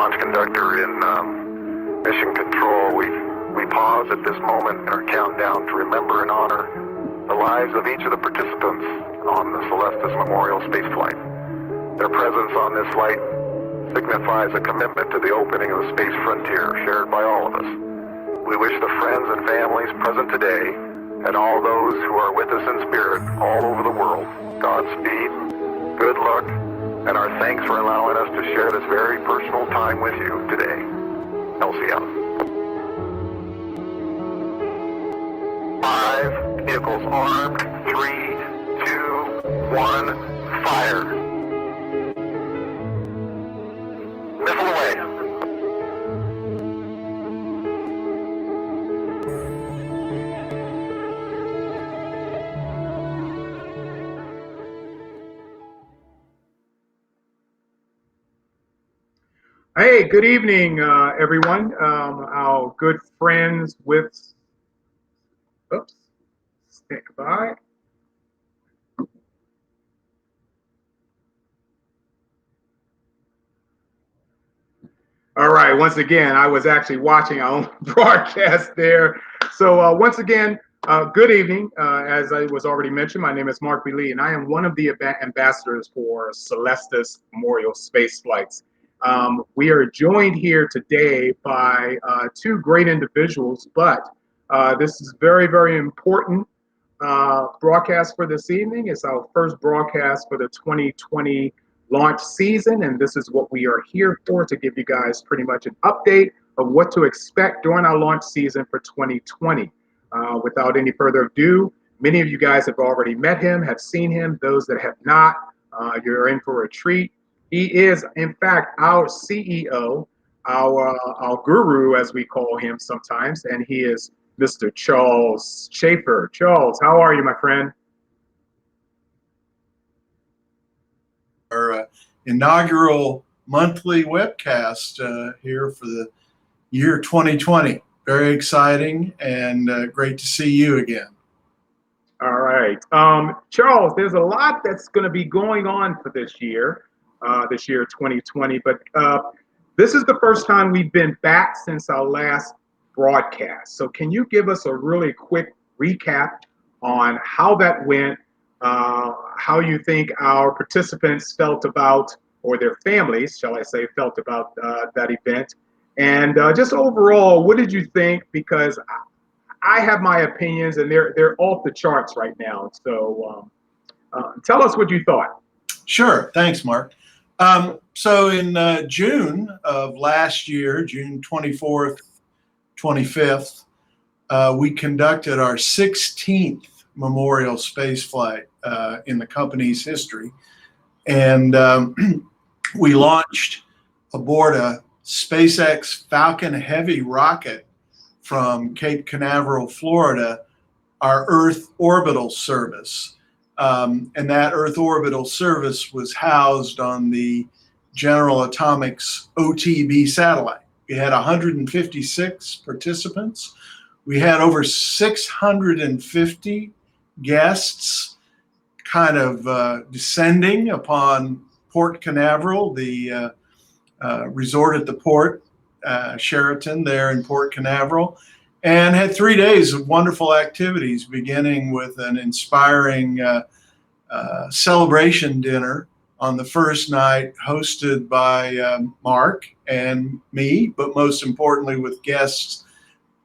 launch conductor in mission control. We pause at this moment in our countdown to remember and honor the lives of each of the participants on the Celestis Memorial spaceflight. Their presence on this flight signifies a commitment to the opening of the space frontier shared by all of us. We wish the friends and families present today and all those who are with us in spirit all over the world Godspeed, good luck, and our thanks for allowing us to share this very personal time with you today. LCM. 5, vehicles armed, 3, 2, 1, fire. Missile away. Hey, good evening, everyone. Our good friends with, stand by. All right, once again, I was actually watching our own broadcast there. So once again, good evening. As I was already mentioned, my name is Mark B. Lee, and I am one of the ambassadors for Celestis Memorial Space Flights. We are joined here today by two great individuals, but this is very, very important broadcast for this evening. It's our first broadcast for the 2020 launch season, and this is what we are here for, to give you guys pretty much an update of what to expect during our launch season for 2020. Without any further ado, many of you guys have already met him, have seen him. Those that have not, you're in for a treat. He is, in fact, our CEO, our guru, as we call him sometimes, and he is Mr. Charles Schaefer. Charles, how are you, my friend? Our inaugural monthly webcast here for the year 2020. Very exciting and great to see you again. All right. Charles, there's a lot that's going to be going on for this year 2020, but this is the first time we've been back since our last broadcast. So can you give us a really quick recap on how that went, how you think our participants felt about, or their families, shall I say, felt about that event, and just overall, what did you think? Because I have my opinions, and they're off the charts right now. So tell us what you thought. Sure. Thanks, Mark. So in June of last year, June 24th, 25th, we conducted our 16th memorial space flight in the company's history. And we launched aboard a SpaceX Falcon Heavy rocket from Cape Canaveral, Florida, our Earth orbital service. And that Earth orbital service was housed on the General Atomics OTB satellite. We had 156 participants. We had over 650 guests kind of descending upon Port Canaveral, the resort at the port, Sheraton there in Port Canaveral, and had 3 days of wonderful activities, beginning with an inspiring celebration dinner on the first night, hosted by Mark and me, but most importantly with guests,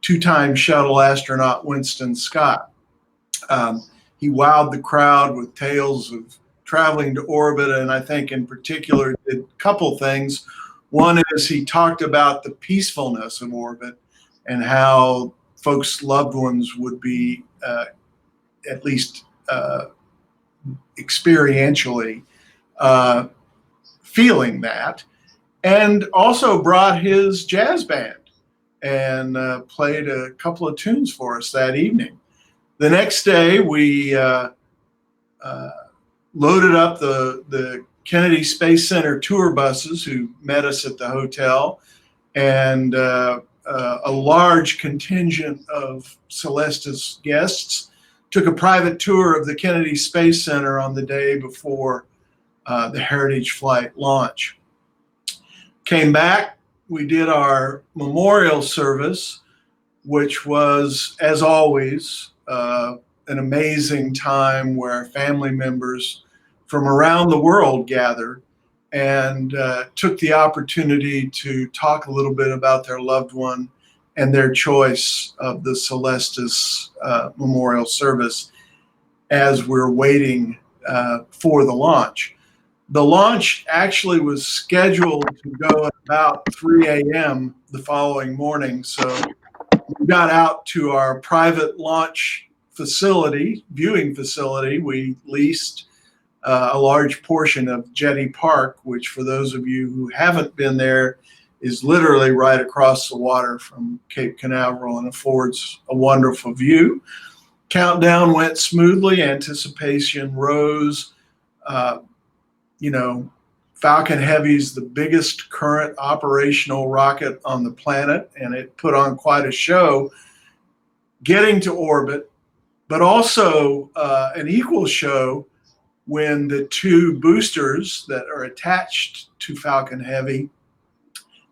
two-time shuttle astronaut Winston Scott. He wowed the crowd with tales of traveling to orbit, and I think in particular did a couple things. One is he talked about the peacefulness of orbit and how folks' loved ones would be, at least experientially, feeling that, and also brought his jazz band and played a couple of tunes for us that evening. The next day, we loaded up the Kennedy Space Center tour buses who met us at the hotel, and a large contingent of Celestis guests took a private tour of the Kennedy Space Center on the day before the Heritage Flight launch. Came back, we did our memorial service, which was, as always, an amazing time where family members from around the world gathered and took the opportunity to talk a little bit about their loved one and their choice of the Celestis memorial service as we're waiting for the launch. The launch actually was scheduled to go at about 3 a.m. the following morning. So we got out to our private launch facility, viewing facility. We leased a large portion of Jetty Park, which for those of you who haven't been there, is literally right across the water from Cape Canaveral and affords a wonderful view. Countdown went smoothly, anticipation rose. Falcon Heavy's the biggest current operational rocket on the planet, and it put on quite a show getting to orbit, but also an equal show when the two boosters that are attached to Falcon Heavy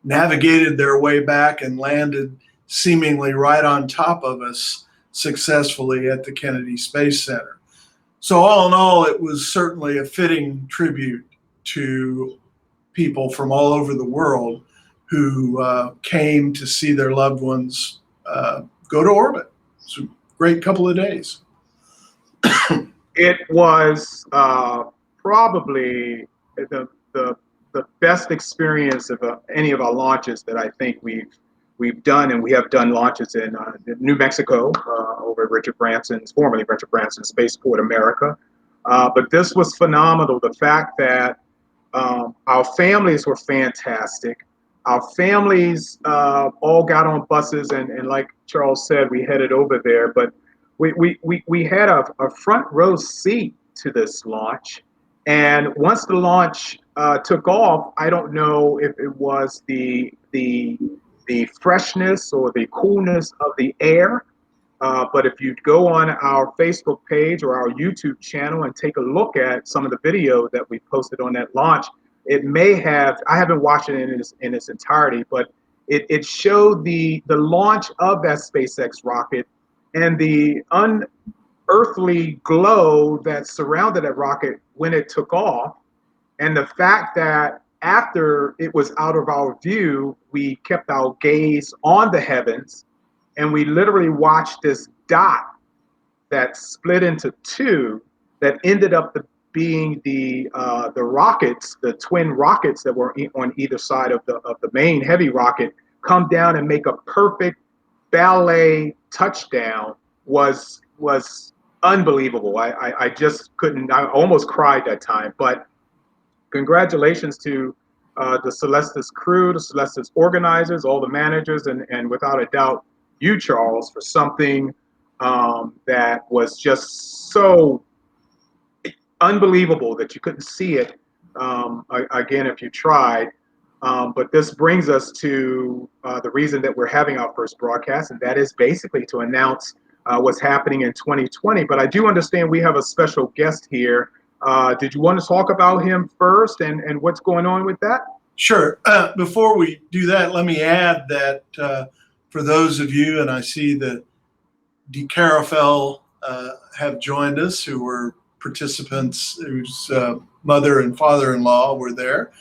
navigated their way back and landed seemingly right on top of us successfully at the Kennedy Space Center. So all in all, it was certainly a fitting tribute to people from all over the world who came to see their loved ones go to orbit. It's a great couple of days. It was probably the best experience of any of our launches that I think we've done, and we have done launches in New Mexico over at formerly Richard Branson Spaceport America. But this was phenomenal. The fact that our families were fantastic. Our families all got on buses, and like Charles said, we headed over there. But we had a front row seat to this launch. And once the launch took off, I don't know if it was the freshness or the coolness of the air. But if you go on our Facebook page or our YouTube channel and take a look at some of the video that we posted on that launch, it may have, I haven't watched it in its entirety, but it showed the launch of that SpaceX rocket and the unearthly glow that surrounded that rocket when it took off. And the fact that after it was out of our view, we kept our gaze on the heavens, and we literally watched this dot that split into two that ended up being the rockets, the twin rockets that were on either side of the main heavy rocket, come down and make a perfect ballet touchdown was unbelievable. I just couldn't, I almost cried that time. But congratulations to the Celestis crew, the Celestis organizers, all the managers, and without a doubt, you, Charles, for something that was just so unbelievable that you couldn't see it again if you tried. But this brings us to the reason that we're having our first broadcast, and that is basically to announce what's happening in 2020. But I do understand we have a special guest here. Did you want to talk about him first and what's going on with that? Sure. Before we do that, let me add that for those of you, and I see that DeCarafel have joined us, who were participants whose mother and father-in-law were there.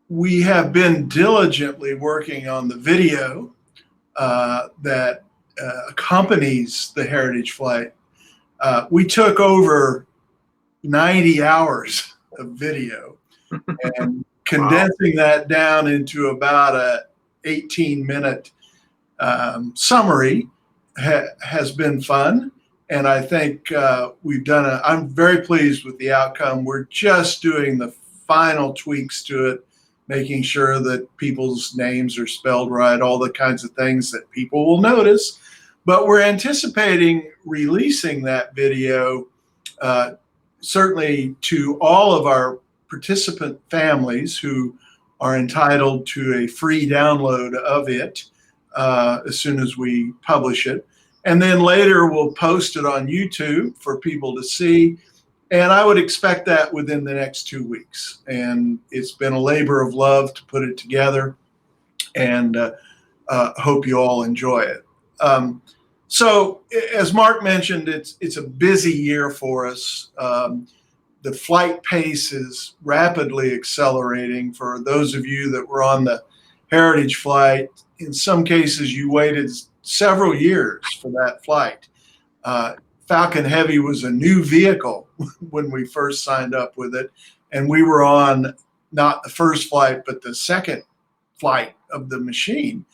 We have been diligently working on the video that accompanies the Heritage Flight. We took over 90 hours of video and condensing that down into about a 18-minute summary has been fun. And I think we've done I'm very pleased with the outcome. We're just doing the final tweaks to it, making sure that people's names are spelled right, all the kinds of things that people will notice. But we're anticipating releasing that video certainly to all of our participant families who are entitled to a free download of it as soon as we publish it. And then later we'll post it on YouTube for people to see. And I would expect that within the next 2 weeks. And it's been a labor of love to put it together, and hope you all enjoy it. So, as Mark mentioned, it's a busy year for us. The flight pace is rapidly accelerating. For those of you that were on the Heritage flight, in some cases you waited several years for that flight. Falcon Heavy was a new vehicle when we first signed up with it, and we were on not the first flight, but the second flight of the machine.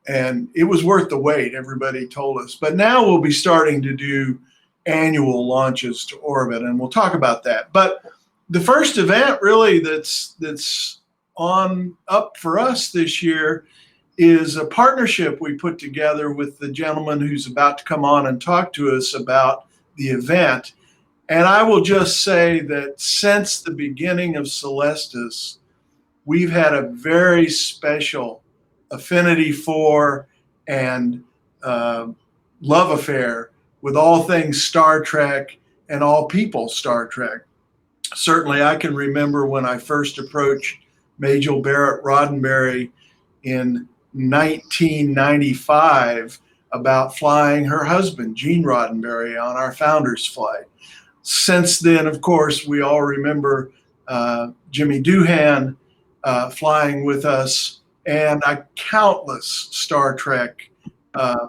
And it was worth the wait, everybody told us. But now we'll be starting to do annual launches to orbit, and we'll talk about that. But the first event really that's on up for us this year is a partnership we put together with the gentleman who's about to come on and talk to us about the event. And I will just say that since the beginning of Celestis, we've had a very special affinity for and love affair with all things Star Trek and all people Star Trek. Certainly, I can remember when I first approached Majel Barrett Roddenberry in 1995 about flying her husband, Gene Roddenberry, on our founder's flight. Since then, of course, we all remember Jimmy Doohan flying with us, and countless Star Trek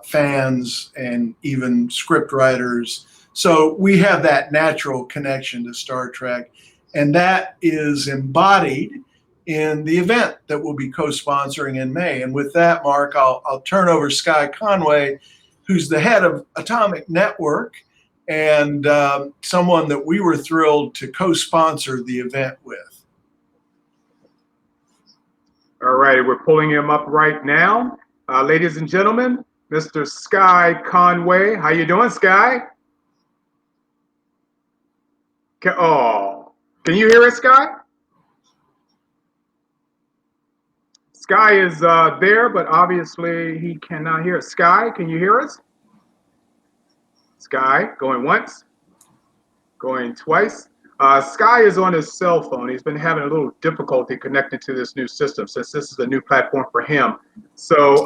fans and even script writers. So we have that natural connection to Star Trek, and that is embodied in the event that we'll be co-sponsoring in May. And with that, Mark, I'll turn over Sky Conway, who's the head of Atomic Network and someone that we were thrilled to co-sponsor the event with. All right, we're pulling him up right now. Ladies and gentlemen, Mr. Sky Conway. How you doing, Sky? Can you hear us, Sky? Sky is there, but obviously he cannot hear us. Sky, can you hear us? Sky, going once, going twice. Sky is on his cell phone. He's been having a little difficulty connecting to this new system since this is a new platform for him. So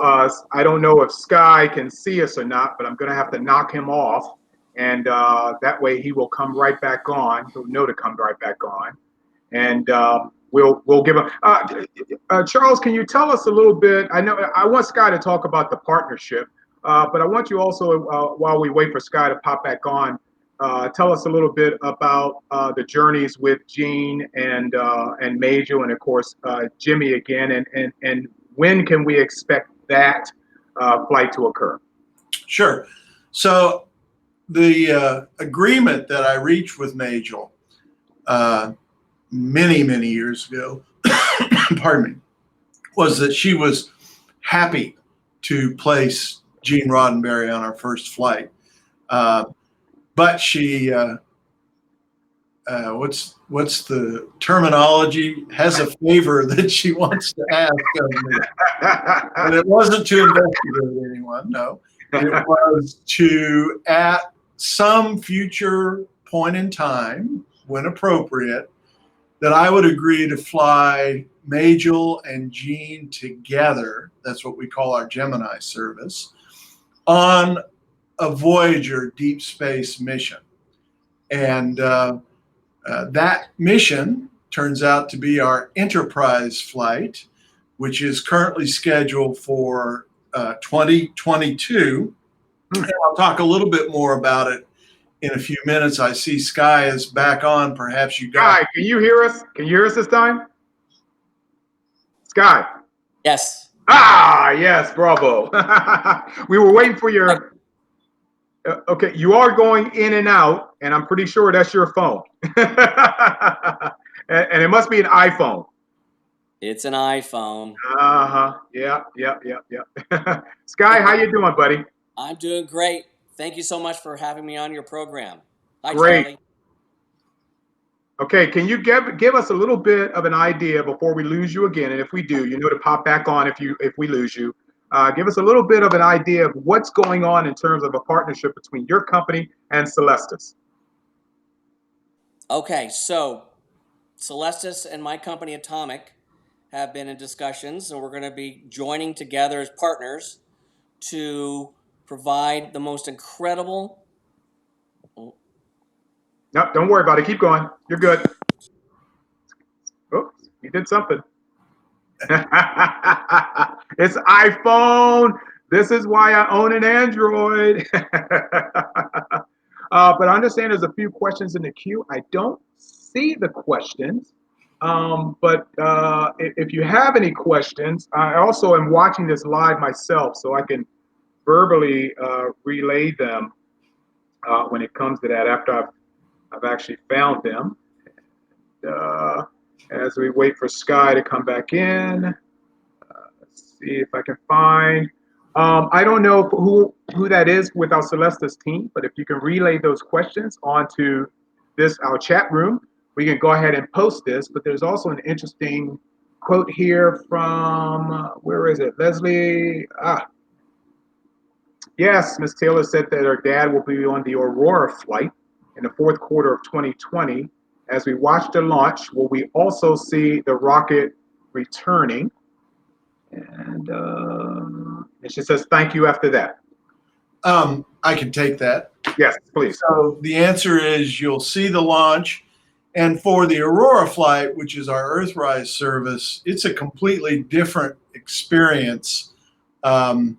I don't know if Sky can see us or not, but I'm going to have to knock him off. And that way he will come right back on. He'll know to come right back on. And we'll give him. Charles, can you tell us a little bit? I know I want Sky to talk about the partnership, but I want you also, while we wait for Sky to pop back on, tell us a little bit about the journeys with Gene and Majel, and of course Jimmy again, and when can we expect that flight to occur? Sure. So the agreement that I reached with Majel many years ago, pardon me, was that she was happy to place Gene Roddenberry on our first flight. But she, what's the terminology? Has a favor that she wants to ask of me. And it wasn't to investigate anyone, no. It was to, at some future point in time, when appropriate, that I would agree to fly Majel and Gene together, that's what we call our Gemini service, on a Voyager deep space mission. And that mission turns out to be our Enterprise flight, which is currently scheduled for 2022. And I'll talk a little bit more about it in a few minutes. I see Sky is back on. Perhaps you got. Sky, can you hear us? Can you hear us this time? Sky. Yes. Ah, yes, bravo. We were waiting for your. Okay, you are going in and out, and I'm pretty sure that's your phone. And it must be an iPhone. It's an iPhone. Yeah. Sky, how you doing, buddy? I'm doing great. Thank you so much for having me on your program. Hi, Great. Charlie. Okay, can you give us a little bit of an idea before we lose you again? And if we do, you know to pop back on if we lose you. Give us a little bit of an idea of what's going on in terms of a partnership between your company and Celestis. Okay, so Celestis and my company Atomic have been in discussions, and we're going to be joining together as partners to provide the most incredible. No, don't worry about it. Keep going. You're good. Oh, you did something. It's iPhone. This is why I own an Android. But I understand there's a few questions in the queue. I don't see the questions. But if you have any questions, I also am watching this live myself, so I can verbally relay them when it comes to that after I've actually found them. Uh, as we wait for Sky to come back in, let's see if I can find. I don't know who that is with our Celestis team, but if you can relay those questions onto our chat room, we can go ahead and post this. But there's also an interesting quote here from where is it? Leslie. Yes, Miss Taylor said that her dad will be on the Aurora flight in the fourth quarter of 2020. As we watch the launch, will we also see the rocket returning? And she says, thank you after that. I can take that. Yes, please. So the answer is you'll see the launch. And for the Aurora flight, which is our Earthrise service, it's a completely different experience from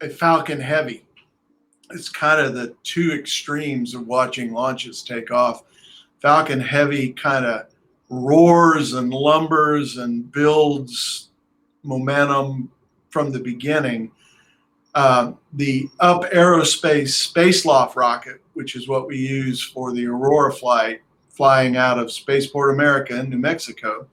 a Falcon Heavy. It's kind of the two extremes of watching launches take off. Falcon Heavy kind of roars and lumbers and builds momentum from the beginning. The Up Aerospace Space Loft rocket, which is what we use for the Aurora flight, flying out of Spaceport America in New Mexico,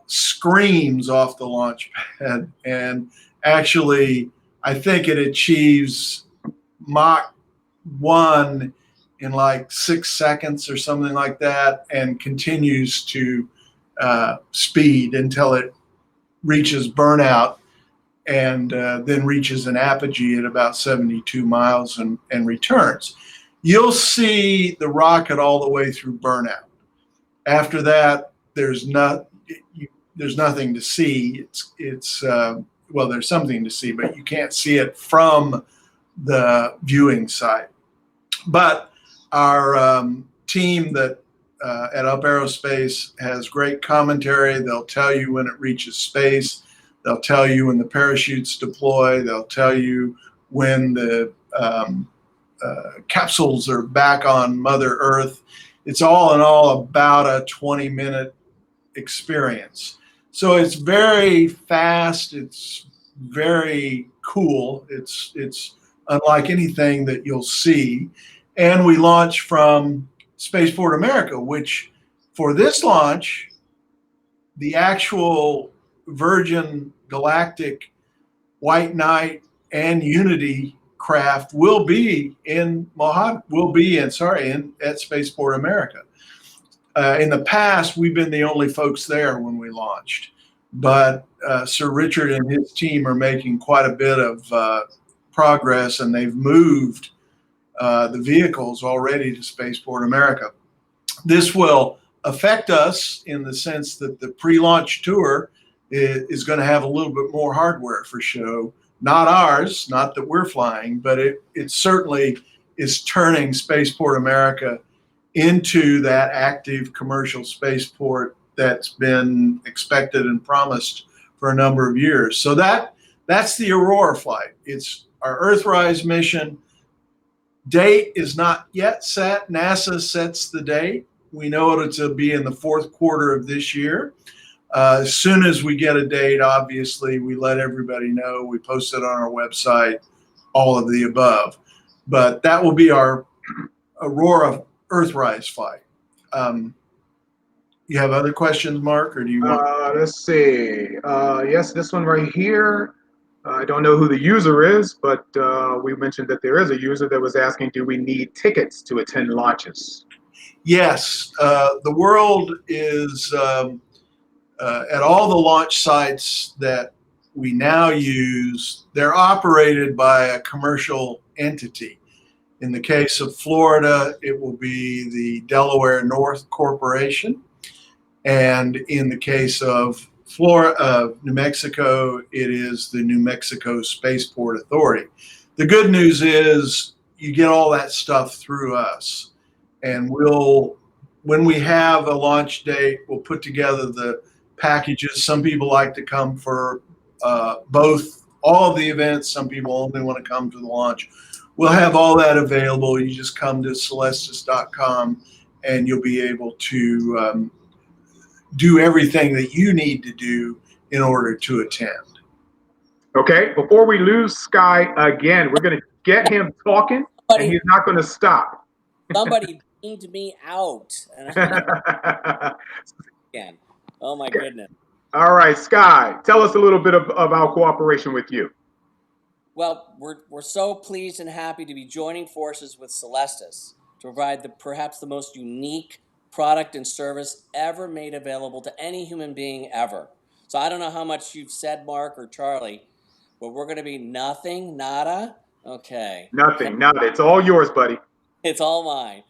screams off the launch pad. And actually, I think it achieves Mach 1 in like 6 seconds or something like that, and continues to speed until it reaches burnout, and then reaches an apogee at about 72 miles and returns. You'll see the rocket all the way through burnout. After that, there's nothing to see. Well, there's something to see, but you can't see it from the viewing site. But our team that at Up Aerospace has great commentary. They'll tell you when it reaches space. They'll tell you when the parachutes deploy. They'll tell you when the capsules are back on Mother Earth. It's all in all about a 20-minute experience. So it's very fast. It's very cool. It's unlike anything that you'll see. And we launch from Spaceport America, which for this launch, the actual Virgin Galactic White Knight and Unity craft will be at Spaceport America. In the past, we've been the only folks there when we launched, but Sir Richard and his team are making quite a bit of progress, and they've moved the vehicles already to Spaceport America. This will affect us in the sense that the pre-launch tour is going to have a little bit more hardware for show. Not ours, not that we're flying, but it certainly is turning Spaceport America into that active commercial spaceport that's been expected and promised for a number of years. So that's the Aurora flight. It's our Earthrise mission. Date is not yet set. NASA sets the date. We know it'll be in the fourth quarter of this year. As soon as we get a date, obviously, we let everybody know. We post it on our website, all of the above. But that will be our Aurora Earthrise flight. You have other questions, Mark, or do you want? Let's see. Yes, this one right here. I don't know who the user is, but we mentioned that there is a user that was asking, do we need tickets to attend launches? Yes. The world is, at all the launch sites that we now use, they're operated by a commercial entity. In the case of Florida, it will be the Delaware North Corporation. And in the case of New Mexico, it is the New Mexico Spaceport Authority. The good news is you get all that stuff through us. And when we have a launch date, we'll put together the packages. Some people like to come for all of the events. Some people only want to come to the launch. We'll have all that available. You just come to Celestis.com and you'll be able to do everything that you need to do in order to attend. Okay, before we lose Sky again, we're going to get him talking, and he's not going to stop. Somebody beamed me out. Again. Oh my goodness. All right, Sky, tell us a little bit of our cooperation with you. Well, we're so pleased and happy to be joining forces with Celestis to provide perhaps the most unique product and service ever made available to any human being ever. So I don't know how much you've said, Mark or Charlie, but we're going to be nothing, nada. Okay. Nothing, nada. It's all yours, buddy. It's all mine.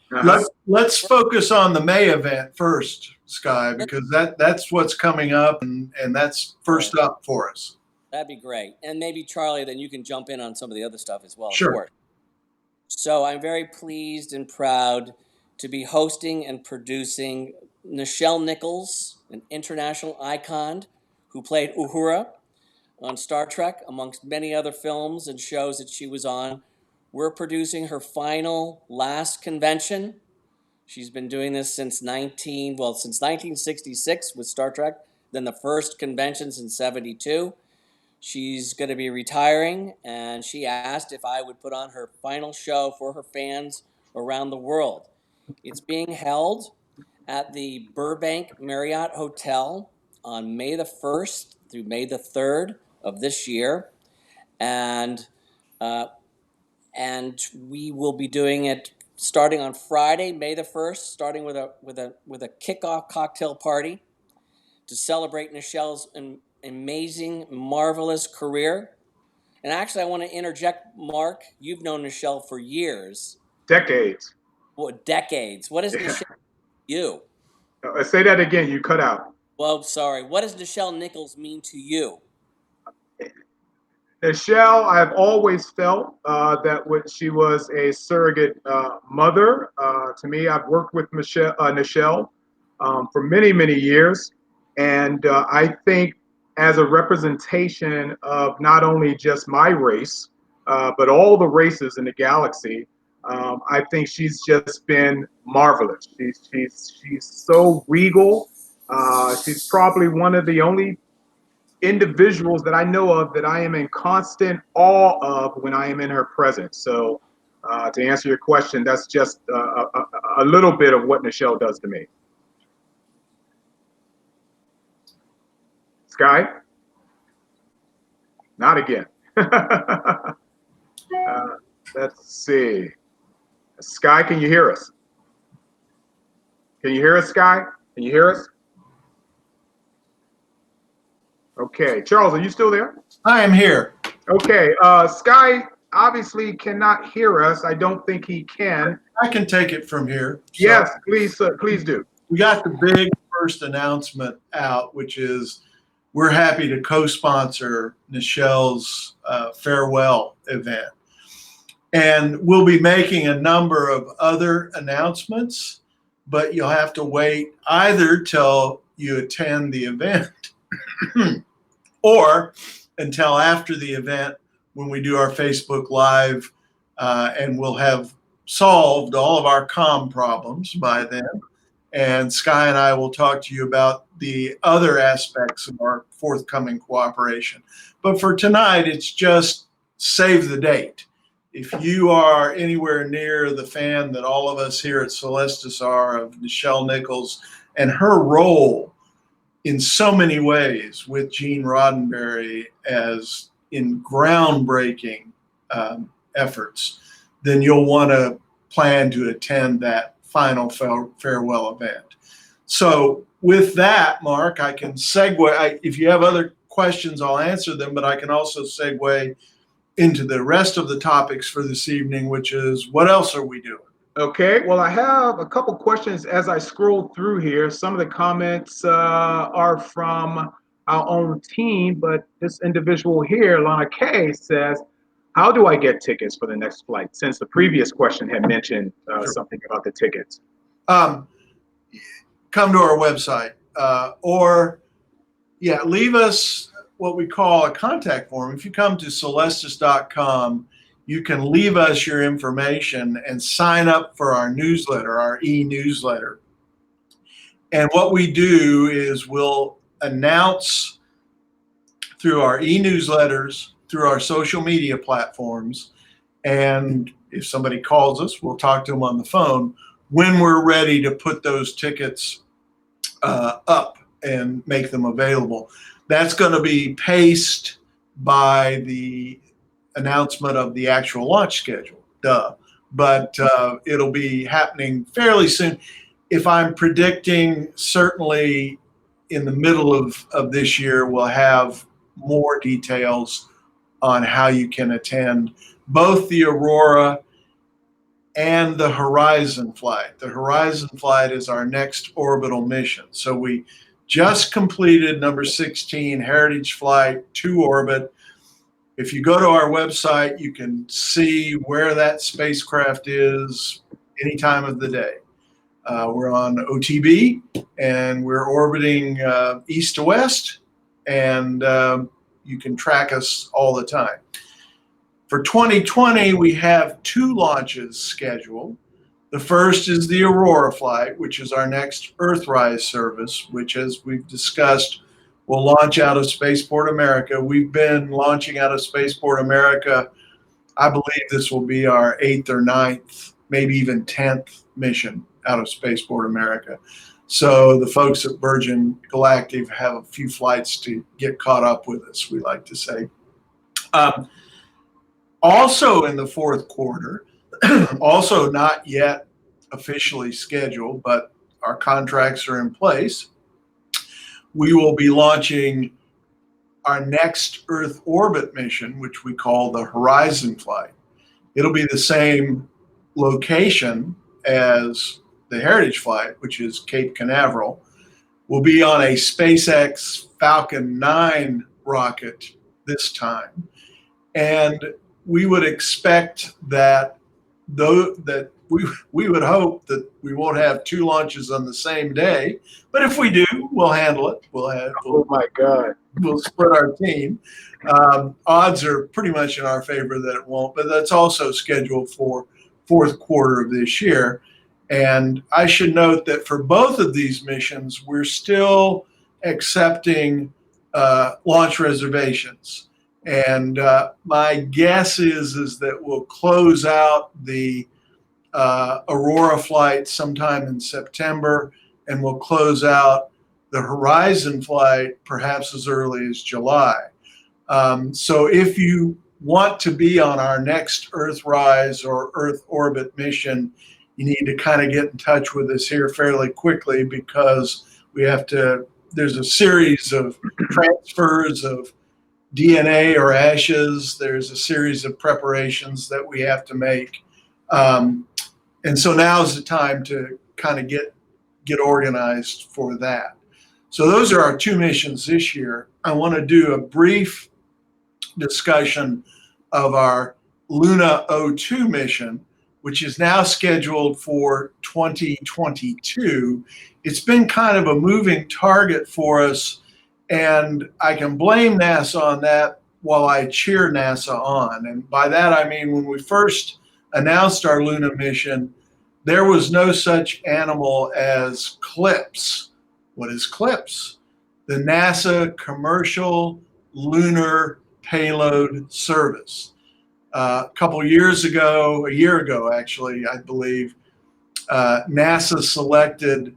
Let's focus on the May event first, Sky, because that's what's coming up, and that's first up for us. That'd be great. And maybe, Charlie, then you can jump in on some of the other stuff as well. Sure. Of course. So I'm very pleased and proud to be hosting and producing Nichelle Nichols, an international icon who played Uhura on Star Trek, amongst many other films and shows that she was on. We're producing her last convention. She's been doing this since 1966 with Star Trek, then the first convention since 72. She's going to be retiring, and she asked if I would put on her final show for her fans around the world. It's being held at the Burbank Marriott Hotel on May the 1st through May the 3rd of this year, and we will be doing it starting on Friday, May the 1st, starting with a kickoff cocktail party to celebrate Nichelle's amazing, marvelous career. And actually, I want to interject, Mark. You've known Nichelle for years. Decades. What, decades? What is Nichelle to you? Say that again. You cut out. Well, sorry. What does Nichelle Nichols mean to you? Nichelle, I've always felt that she was a surrogate mother to me. I've worked with Nichelle for many, many years. And I think as a representation of not only just my race, but all the races in the galaxy, I think she's just been marvelous. She's so regal. She's probably one of the only individuals that I know of that I am in constant awe of when I am in her presence. So to answer your question, that's just a little bit of what Nichelle does to me. Sky? Not again. Let's see. Sky, can you hear us? Can you hear us, Sky? Can you hear us? Okay. Charles, are you still there? I am here. Okay. Sky obviously cannot hear us. I don't think he can. I can take it from here. So yes, please do. We got the big first announcement out, which is we're happy to co-sponsor Nichelle's farewell event. And we'll be making a number of other announcements, but you'll have to wait either till you attend the event or until after the event when we do our Facebook Live, and we'll have solved all of our comm problems by then. And Sky and I will talk to you about the other aspects of our forthcoming cooperation. But for tonight, it's just save the date. If you are anywhere near the fan that all of us here at Celestis are of Nichelle Nichols and her role in so many ways with Gene Roddenberry as in groundbreaking efforts, then you'll want to plan to attend that final farewell event. So with that, Mark, I can segue. If you have other questions, I'll answer them, but I can also segue into the rest of the topics for this evening, which is what else are we doing? Okay, well, I have a couple questions as I scroll through here. Some of the comments are from our own team, but this individual here, Lana K, says, how do I get tickets for the next flight? Since the previous question had mentioned Sure. something about the tickets. Come to our website or leave us what we call a contact form. If you come to celestis.com, you can leave us your information and sign up for our newsletter, our e-newsletter. And what we do is we'll announce through our e-newsletters, through our social media platforms, and if somebody calls us, we'll talk to them on the phone when we're ready to put those tickets up and make them available. That's going to be paced by the announcement of the actual launch schedule, but it'll be happening fairly soon. If I'm predicting, certainly in the middle of this year, we'll have more details on how you can attend both the Aurora and the Horizon flight. The Horizon flight is our next orbital mission. So we just completed number 16, Heritage Flight to orbit. If you go to our website, you can see where that spacecraft is any time of the day. We're on OTB, and we're orbiting east to west, and you can track us all the time. For 2020, we have 2 launches scheduled. The first is the Aurora flight, which is our next Earthrise service, which, as we've discussed, will launch out of Spaceport America. We've been launching out of Spaceport America. I believe this will be our 8th or 9th, maybe even 10th mission out of Spaceport America. So the folks at Virgin Galactic have a few flights to get caught up with us, we like to say. Also in the fourth quarter, also not yet officially scheduled, but our contracts are in place, we will be launching our next Earth orbit mission, which we call the Horizon flight. It'll be the same location as the Heritage flight, which is Cape Canaveral. We'll be on a SpaceX Falcon 9 rocket this time. And we would expect that we would hope that we won't have 2 launches on the same day, but if we do, we'll handle it. Oh my God. We'll split our team. Odds are pretty much in our favor that it won't, but that's also scheduled for fourth quarter of this year. And I should note that for both of these missions, we're still accepting launch reservations. And my guess is that we'll close out the Aurora flight sometime in September, and we'll close out the Horizon flight perhaps as early as July. So if you want to be on our next Earthrise or Earth orbit mission, you need to kind of get in touch with us here fairly quickly, because there's a series of transfers of DNA or ashes. There's a series of preparations that we have to make. And so now's the time to kind of get organized for that. So those are our 2 missions this year. I want to do a brief discussion of our Luna 02 mission, which is now scheduled for 2022. It's been kind of a moving target for us, and I can blame NASA on that while I cheer NASA on. And by that, I mean, when we first announced our Luna mission, there was no such animal as CLPS. What is CLPS? The NASA Commercial Lunar Payload Service. A year ago actually, I believe, NASA selected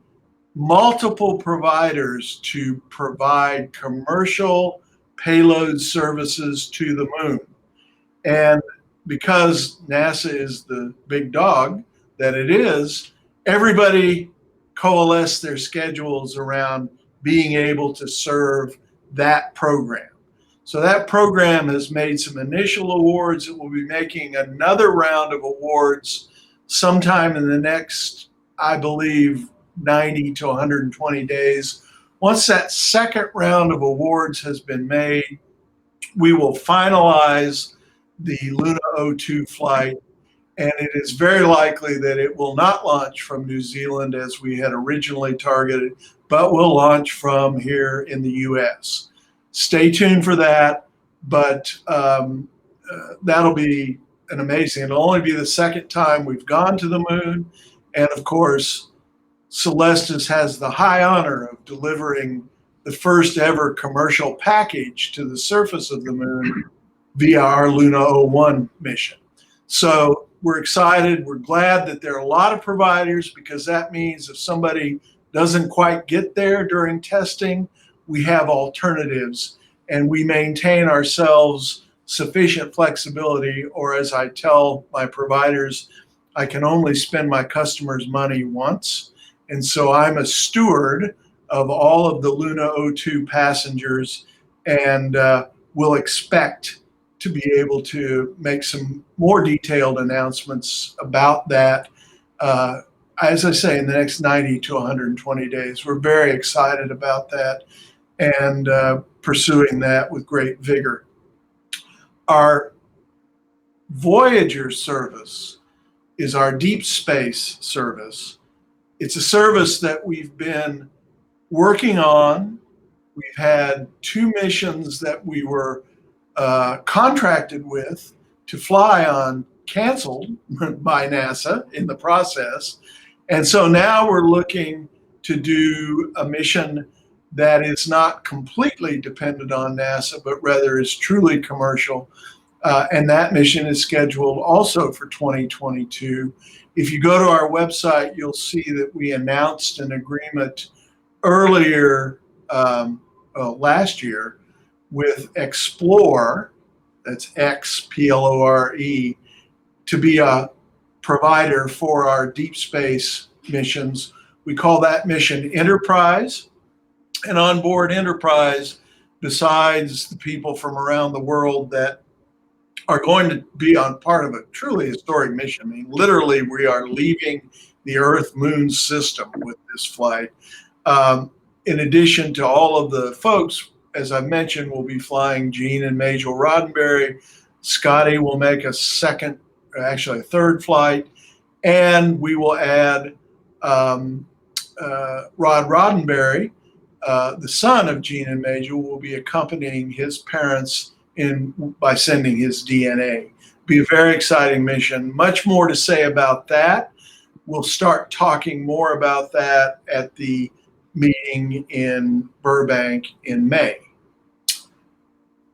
multiple providers to provide commercial payload services to the moon. And because NASA is the big dog that it is, everybody coalesced their schedules around being able to serve that program. So that program has made some initial awards. It will be making another round of awards sometime in the next, I believe, 90 to 120 days. Once that second round of awards has been made, we will finalize the Luna O2 flight, and it is very likely that it will not launch from New Zealand as we had originally targeted, but will launch from here in the US. Stay tuned for that, but that'll be an amazing. It'll only be the second time we've gone to the moon, and of course, Celestis has the high honor of delivering the first ever commercial package to the surface of the moon via our Luna 01 mission. So we're excited. We're glad that there are a lot of providers, because that means if somebody doesn't quite get there during testing, we have alternatives, and we maintain ourselves sufficient flexibility, or as I tell my providers, I can only spend my customers' money once. And so I'm a steward of all of the Luna O2 passengers, and will expect to be able to make some more detailed announcements about that, as I say, in the next 90 to 120 days. We're very excited about that and pursuing that with great vigor. Our Voyager service is our deep space service. It's a service that we've been working on. We've had 2 missions that we were contracted with to fly on canceled by NASA in the process. And so now we're looking to do a mission that is not completely dependent on NASA, but rather is truly commercial. And that mission is scheduled also for 2022. If you go to our website, you'll see that we announced an agreement earlier last year with Explore, that's XPLORE, to be a provider for our deep space missions. We call that mission Enterprise. And on board Enterprise, besides the people from around the world that are going to be on part of a truly historic mission. I mean, literally, we are leaving the Earth-Moon system with this flight. In addition to all of the folks, as I mentioned, we'll be flying Gene and Majel Roddenberry. Scotty will make a third flight, and we will add Rod Roddenberry, the son of Gene and Majel, will be accompanying his parents by sending his DNA. Be a very exciting mission. Much more to say about that. We'll start talking more about that at the meeting in Burbank in May.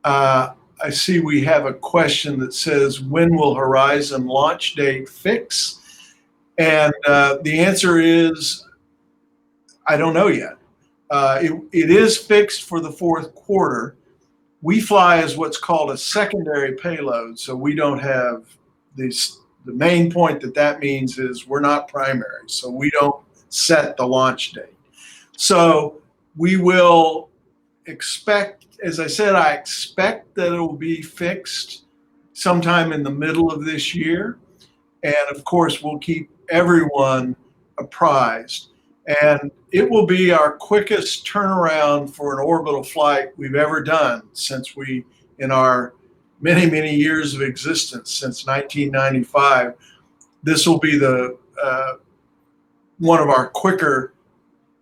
I see we have a question that says, when will Horizon launch date fix? And the answer is, I don't know yet. It is fixed for the 4th quarter. We fly as what's called a secondary payload, so we don't have these. The main point that means is we're not primary, so we don't set the launch date. So we will expect, as I said, I expect that it will be fixed sometime in the middle of this year. And of course, we'll keep everyone apprised. And it will be our quickest turnaround for an orbital flight we've ever done since in our many, many years of existence, since 1995. This will be the one of our quicker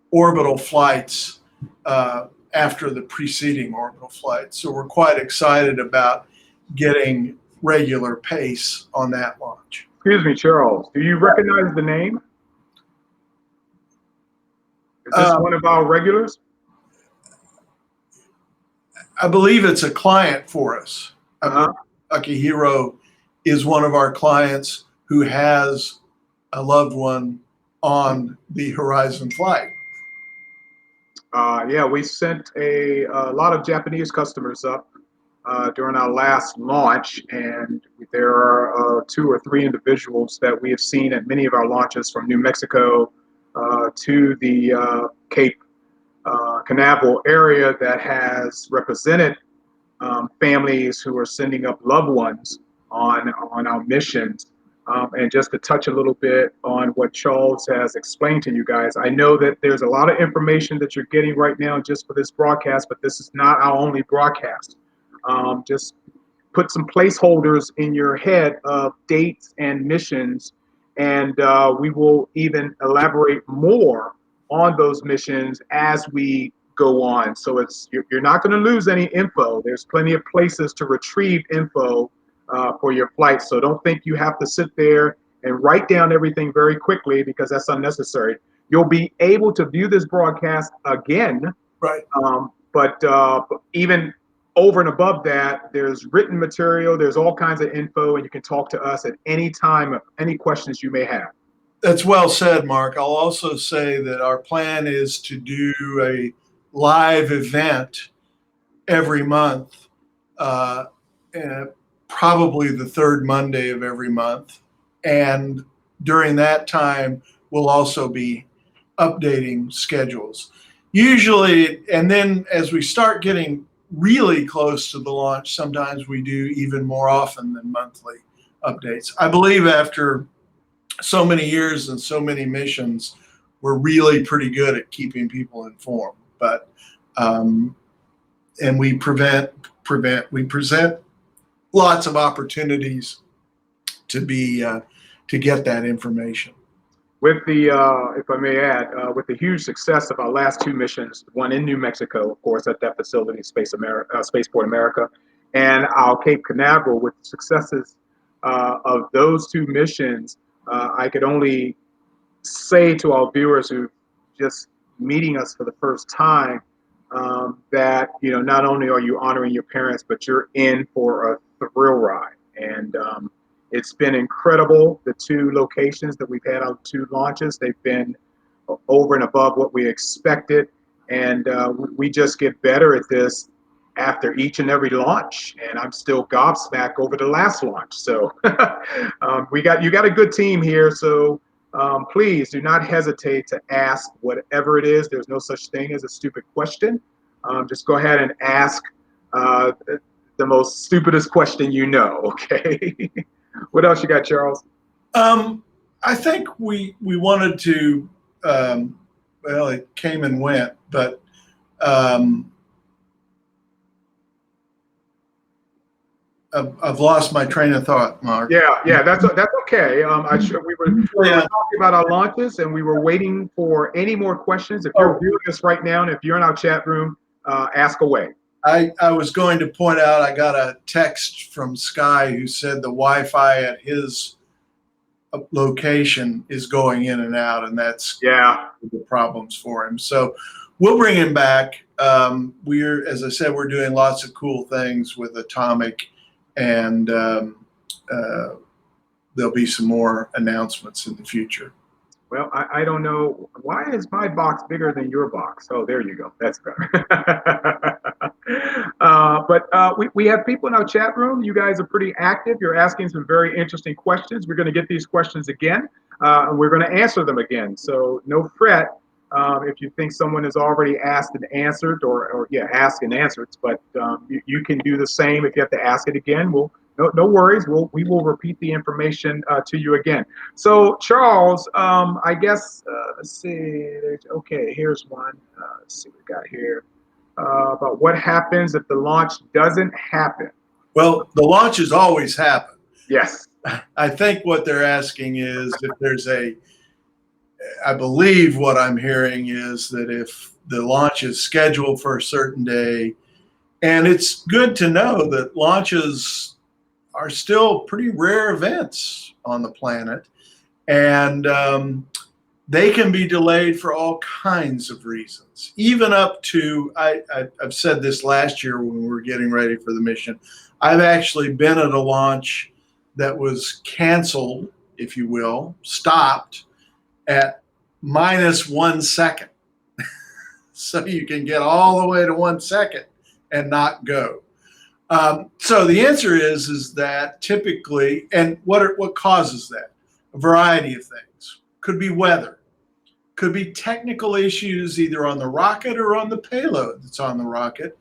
orbital flights after the preceding orbital flight. So we're quite excited about getting regular pace on that launch. Excuse me, Charles, do you recognize the name? Is this one of our regulars? I believe it's a client for us. Akihiro is one of our clients who has a loved one on the Horizon flight. Yeah, we sent a lot of Japanese customers up during our last launch, and there are 2 or 3 individuals that we have seen at many of our launches from New Mexico to the Cape Canaveral area that has represented families who are sending up loved ones on our missions. And just to touch a little bit on what Charles has explained to you guys, I know that there's a lot of information that you're getting right now just for this broadcast, but this is not our only broadcast. Just put some placeholders in your head of dates and missions, and we will even elaborate more on those missions as we go on. So you're not going to lose any info. There's plenty of places to retrieve info for your flight. So don't think you have to sit there and write down everything very quickly, because that's unnecessary. You'll be able to view this broadcast again. Right. But even over and above that, there's written material, there's all kinds of info, and you can talk to us at any time of any questions you may have. That's well said, Mark. I'll also say that our plan is to do a live event every month, probably the third Monday of every month. And during that time, we'll also be updating schedules. Usually, and then as we start getting really close to the launch, sometimes we do even more often than monthly updates. I believe after so many years and so many missions, we're really pretty good at keeping people informed. But and we present lots of opportunities to get that information. With the, if I may add, with the huge success of our last two missions, one in New Mexico, of course, at that facility, Spaceport America, and our Cape Canaveral, with the successes of those two missions, I could only say to our viewers who just meeting us for the first time, that not only are you honoring your parents, but you're in for a thrill ride. And it's been incredible. The two locations that we've had, our two launches, they've been over and above what we expected. And we just get better at this after each and every launch. And I'm still gobsmacked over the last launch. So you got a good team here. So please do not hesitate to ask whatever it is. There's no such thing as a stupid question. Just go ahead and ask the most stupidest question okay? What else you got, Charles? I think we wanted to, well, it came and went, but I've lost my train of thought, Mark. Yeah, that's okay. We were talking about our launches, and we were waiting for any more questions. If you're viewing us right now, and if you're in our chat room, ask away. I was going to point out, I got a text from Sky who said the Wi-Fi at his location is going in and out, and that's the problems for him. So we'll bring him back. As I said, we're doing lots of cool things with Atomic, and there'll be some more announcements in the future. Well, I don't know. Why is my box bigger than your box? Oh, there you go. That's better. But we have people in our chat room. You guys are pretty active. You're asking some very interesting questions. We're going to get these questions again, and we're going to answer them again. So no fret if you think someone has already asked and answered, or asked and answered. But you can do the same if you have to ask it again. No worries. We will repeat the information to you again. So Charles, I guess let's see. Okay, here's one. Let's see what we got here about what happens if the launch doesn't happen. Well, the launches always happen. Yes. I think what they're asking is if there's I believe what I'm hearing is that if the launch is scheduled for a certain day, and it's good to know that launches are still pretty rare events on the planet, and they can be delayed for all kinds of reasons, even up to, I've said this last year when we were getting ready for the mission, I've actually been at a launch that was canceled, if you will, stopped at -1 second. So you can get all the way to 1 second and not go. So the answer is that typically, and what causes that? A variety of things. Could be weather. Could be technical issues either on the rocket or on the payload that's on the rocket.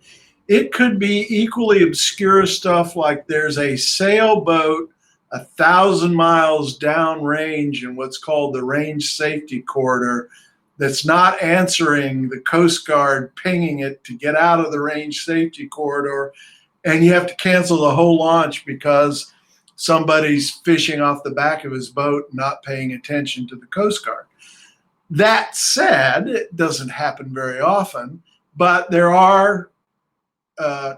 It could be equally obscure stuff like there's a sailboat 1,000 miles downrange in what's called the range safety corridor that's not answering the Coast Guard pinging it to get out of the range safety corridor, and you have to cancel the whole launch because somebody's fishing off the back of his boat, not paying attention to the Coast Guard. That said, it doesn't happen very often, but there are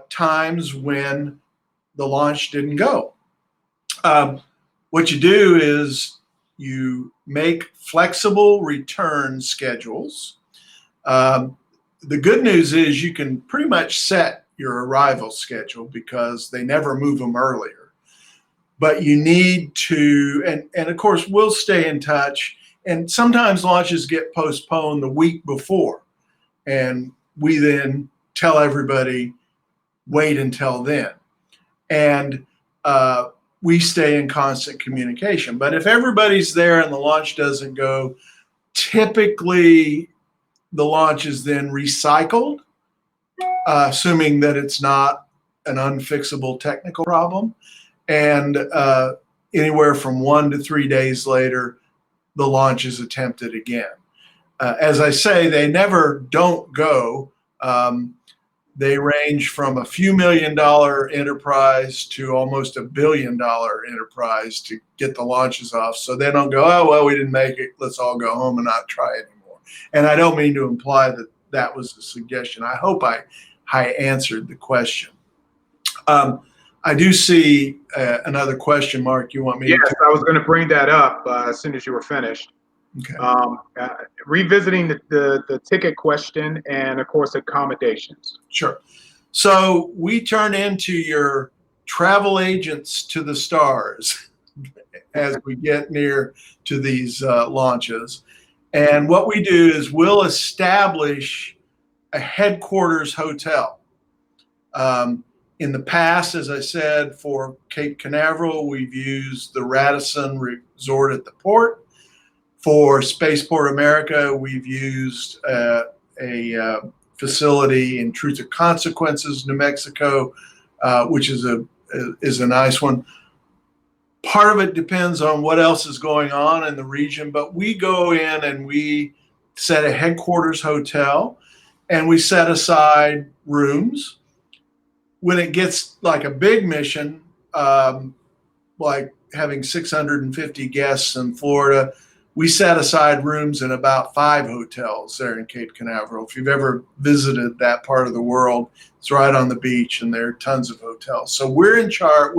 times when the launch didn't go. What you do is you make flexible return schedules. The good news is you can pretty much set your arrival schedule because they never move them earlier. But you need to, and of course, we'll stay in touch. And sometimes launches get postponed the week before. And we then tell everybody, wait until then. And we stay in constant communication. But if everybody's there and the launch doesn't go, typically the launch is then recycled, assuming that it's not an unfixable technical problem. And anywhere from 1 to 3 days later, the launch is attempted again. As I say, they never don't go. They range from a few $1 million enterprise to almost $1 billion enterprise to get the launches off. So they don't go, oh, well, we didn't make it. Let's all go home and not try anymore. And I don't mean to imply that that was a suggestion. I hope I answered the question. I do see another question, Mark. You want me Yes, to? I was going to bring that up as soon as you were finished. Okay. Revisiting the ticket question and, of course, accommodations. Sure. So we turn into your travel agents to the stars as we get near to these launches. And what we do is we'll establish a headquarters hotel. In the past, as I said, for Cape Canaveral, we've used the Radisson Resort at the port. For Spaceport America, we've used a facility in Truth or Consequences, New Mexico, which is a nice one. Part of it depends on what else is going on in the region, but we go in and we set a headquarters hotel and we set aside rooms. When it gets like a big mission, like having 650 guests in Florida, we set aside rooms in about 5 hotels there in Cape Canaveral. If you've ever visited that part of the world, it's right on the beach and there are tons of hotels. So we're in charge.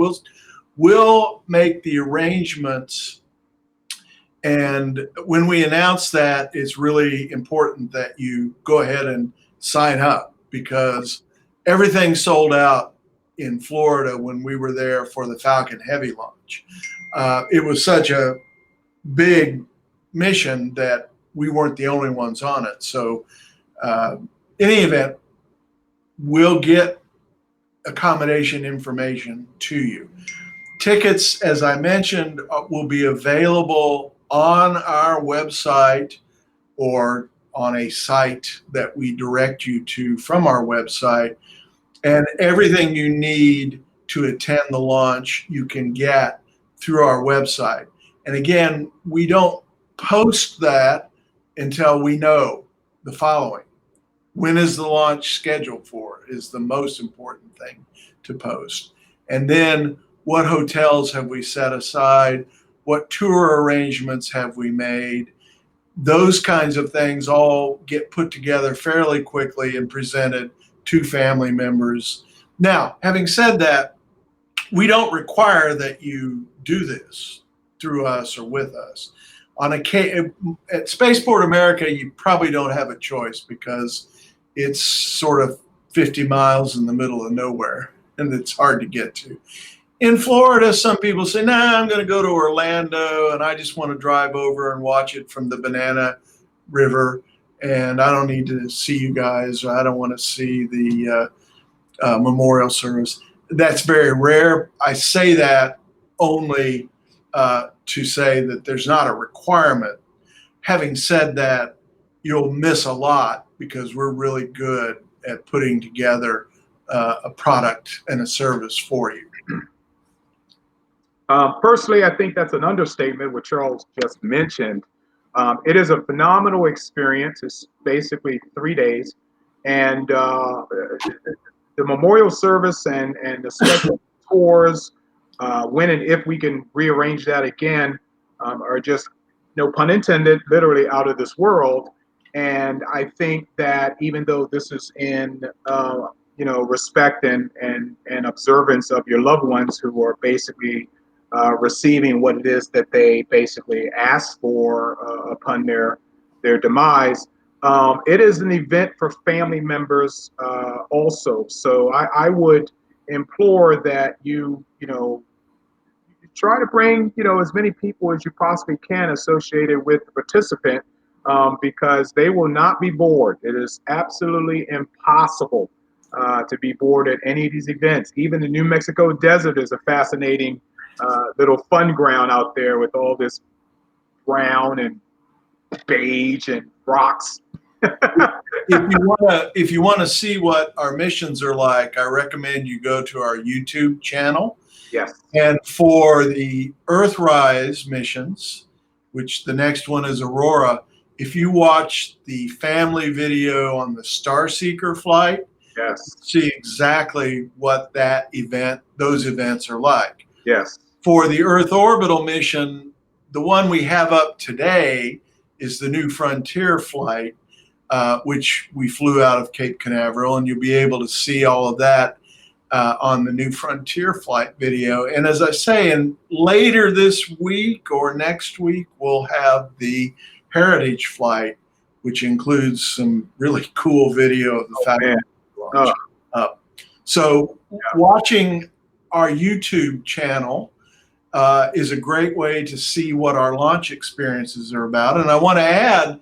We'll make the arrangements. And when we announce that, it's really important that you go ahead and sign up because everything sold out in Florida when we were there for the Falcon Heavy launch. It was such a big mission that we weren't the only ones on it. So in any event, we'll get accommodation information to you. Tickets, as I mentioned, will be available on our website or on a site that we direct you to from our website. And everything you need to attend the launch, you can get through our website. And again, we don't post that until we know the following. When is the launch scheduled for is the most important thing to post. And then what hotels have we set aside? What tour arrangements have we made? Those kinds of things all get put together fairly quickly and presented to family members. Now, having said that, we don't require that you do this through us or with us. At Spaceport America, you probably don't have a choice because it's sort of 50 miles in the middle of nowhere and it's hard to get to. In Florida, some people say, nah, I'm going to go to Orlando and I just want to drive over and watch it from the Banana River and I don't need to see you guys, or I don't want to see the memorial service. That's very rare. I say that only to say that there's not a requirement. Having said that, you'll miss a lot because we're really good at putting together a product and a service for you. Personally, I think that's an understatement, what Charles just mentioned. It is a phenomenal experience. It's basically 3 days. And the memorial service and the special tours, when and if we can rearrange that again, are just, no pun intended, literally out of this world. And I think that even though this is in respect and observance of your loved ones who are basically receiving what it is that they basically asked for upon their demise. It is an event for family members also. So I would implore that you try to bring as many people as you possibly can associated with the participant, because they will not be bored. It is absolutely impossible to be bored at any of these events. Even the New Mexico desert is a fascinating little fun ground out there with all this brown and beige and rocks. If you want to see what our missions are like, I recommend you go to our YouTube channel. Yes. And for the Earthrise missions, which the next one is Aurora, if you watch the family video on the Starseeker flight, yes, see exactly what those events are like. Yes. For the Earth orbital mission, the one we have up today is the New Frontier flight, which we flew out of Cape Canaveral, and you'll be able to see all of that on the New Frontier flight video. And as I say, and later this week or next week, we'll have the Heritage flight, which includes some really cool video of the Falcon launch. So watching our YouTube channel is a great way to see what our launch experiences are about. And I want to add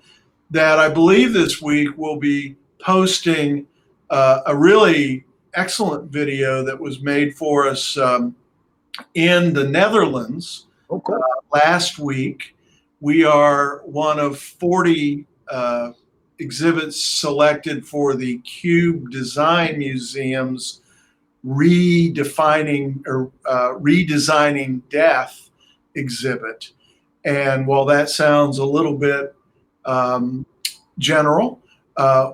that I believe this week we'll be posting a really excellent video that was made for us in the Netherlands last week. We are one of 40 exhibits selected for the Cube Design Museum's redesigning death exhibit. And while that sounds a little bit general,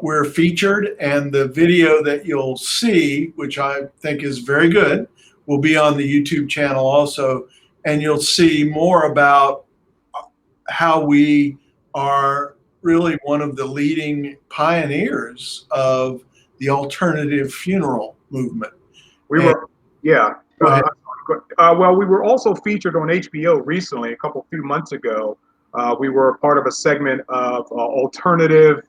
we're featured, and the video that you'll see, which I think is very good, will be on the YouTube channel also, and you'll see more about how we are really one of the leading pioneers of the alternative funeral movement. We were also featured on HBO recently, few months ago. We were part of a segment of alternative,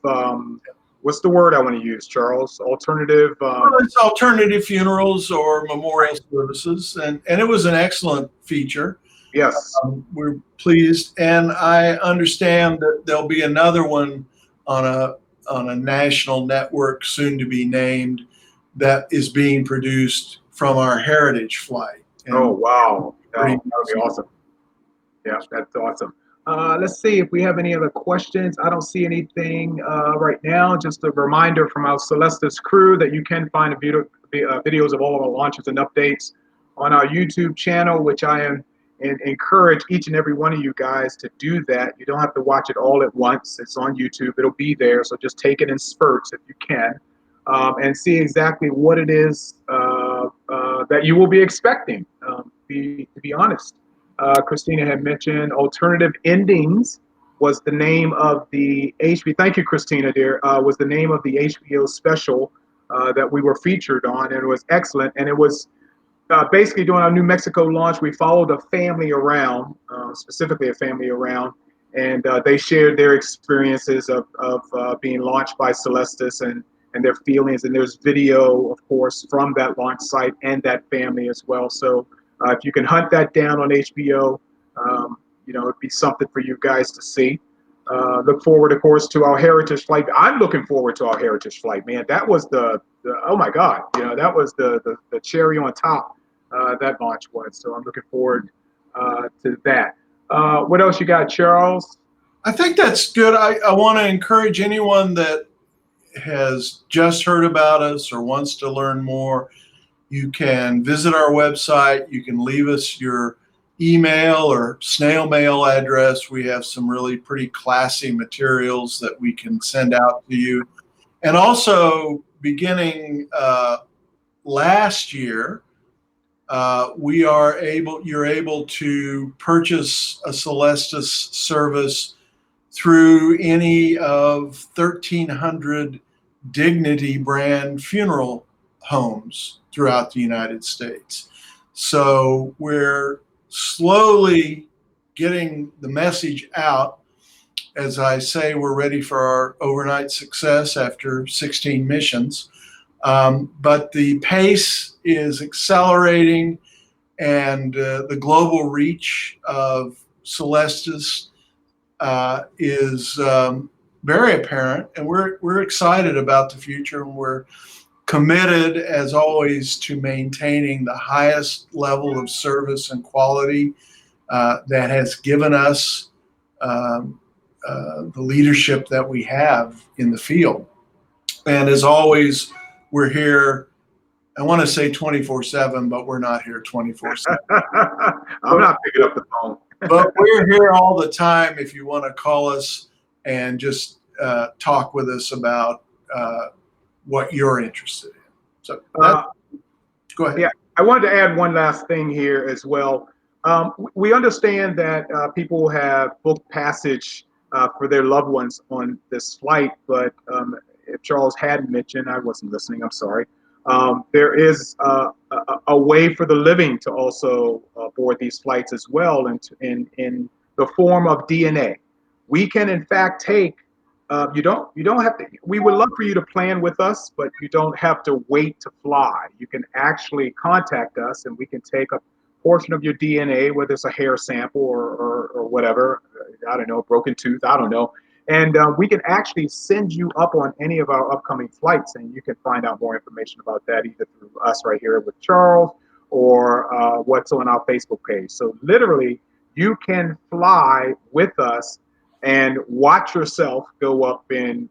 what's the word I want to use, Charles? Alternative. It's alternative funerals or memorial services, and it was an excellent feature. Yes. We're pleased, and I understand that there'll be another one on a national network soon to be named that is being produced from our Heritage flight. And oh, wow. That would be awesome. Yeah, that's awesome. Let's see if we have any other questions. I don't see anything right now. Just a reminder from our Celestis crew that you can find videos of all of our launches and updates on our YouTube channel, which I encourage each and every one of you guys to do that. You don't have to watch it all at once. It's on YouTube. It'll be there. So just take it in spurts if you can, and see exactly what it is that you will be expecting. To be honest. Christina had mentioned Alternative Endings was the name of the HBO. Thank you, Christina, dear. Was the name of the HBO special that we were featured on, and it was excellent. And it was basically during our New Mexico launch, we followed a family around, specifically a family around, and they shared their experiences of being launched by Celestis and their feelings. And there's video, of course, from that launch site and that family as well. So if you can hunt that down on HBO, it'd be something for you guys to see. Look forward, of course, to our Heritage flight. I'm looking forward to our Heritage flight, man. That was the oh my God, that was the cherry on top. That launch was. So I'm looking forward to that. What else you got, Charles? I think that's good. I want to encourage anyone that has just heard about us or wants to learn more, you can visit our website. You can leave us your email or snail mail address. We have some really pretty classy materials that we can send out to you. And also, beginning last year, you're able to purchase a Celestis service through any of 1,300 Dignity brand funeral homes throughout the United States. So we're slowly getting the message out. As I say, we're ready for our overnight success after 16 missions. But the pace is accelerating, and the global reach of Celestis is very apparent, and we're excited about the future, and we're committed, as always, to maintaining the highest level of service and quality that has given us the leadership that we have in the field. And as always, we're here. I want to say 24/7, but we're not here 24/7. I'm not picking up the phone. But we're here all the time if you want to call us and just talk with us about what you're interested in. So go ahead. Yeah, I wanted to add one last thing here as well. We understand that people have booked passage for their loved ones on this flight, but if Charles hadn't mentioned, I wasn't listening, I'm sorry. There is a way for the living to also board these flights as well, in the form of DNA. We can, in fact, take. You don't have to. We would love for you to plan with us, but you don't have to wait to fly. You can actually contact us, and we can take a portion of your DNA, whether it's a hair sample or whatever. I don't know, broken tooth. I don't know. And we can actually send you up on any of our upcoming flights, and you can find out more information about that either through us right here with Charles or what's on our Facebook page. So literally, you can fly with us and watch yourself go up in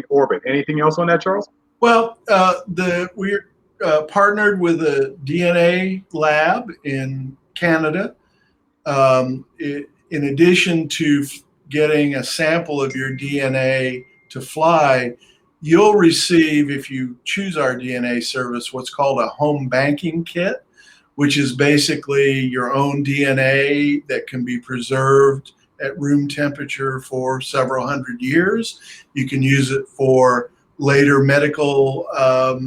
orbit. Anything else on that, Charles? Well, we're partnered with a DNA lab in Canada. In addition to getting a sample of your DNA to fly, you'll receive, if you choose our DNA service, what's called a home banking kit, which is basically your own DNA that can be preserved at room temperature for several hundred years. You can use it for later medical for